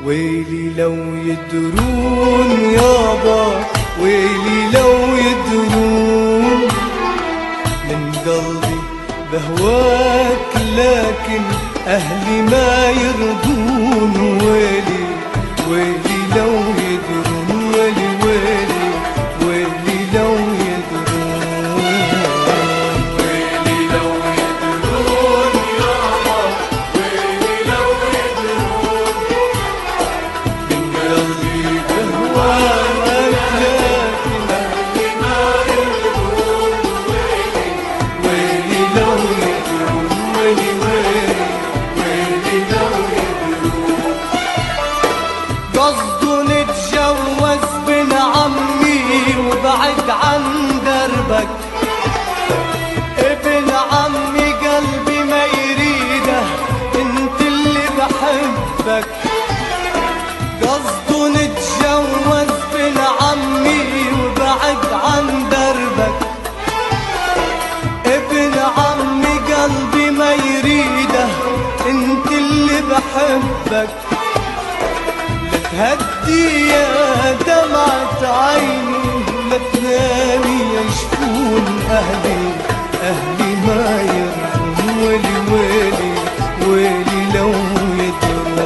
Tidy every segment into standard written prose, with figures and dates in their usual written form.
ويلي لو يدرون يابا، ويلي لو يدرون من قلبي بهواك، لكن أهلي ما يرضون. ويلي ويلي لو يدرون، ويلي ويلي ويلي لو يدرون، ويلي لو يدرون يابا، ويلي لو يدرون من قلبي بهواك، لكن أهلي ما يرضون. ويلي لو يدرون، ويلي ويلي ويلي لو يدرون قصده نتجوز بن عمي وبعد عن دربك. ابن عمي قلبي ما يريده، انت اللي بحبك. قصده نتجوز بن عمي وبعد عن دربك. ابن عمي قلبي ما يريده، انت اللي بحبك. هدي يا دمعة عيني، لا تنامي يا شفون أهلي، أهلي ما يرضون. ويلي ويلي ويلي لو يدرون،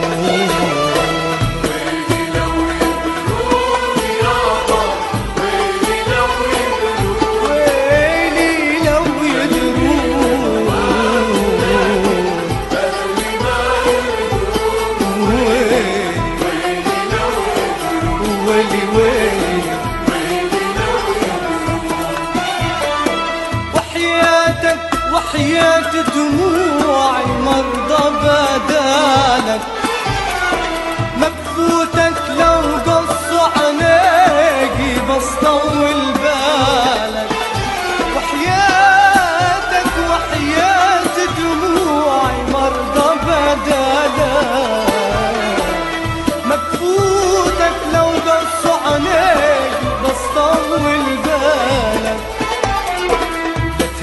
ويلي لو يدرون يابا، ويلي لو يدرون ويلي لو يدرون، أهلي ما يرضون. ويلي ويلي لو يدرون، ويلي ويلي ويلي لو يدرون وحياتك وحياة دموعي مرضى بدالك. مبفوتك لو قصوا عينيكي بس طول بالك. وحياتك وحياة دموعي مرضى بدالك. مبفوتك لو قصوا عينيكي بس طول بالك.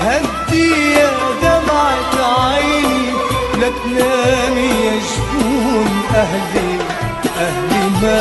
هدي يا دمعة عيني، لا تنامي يا شفون أهلي، أهلي ما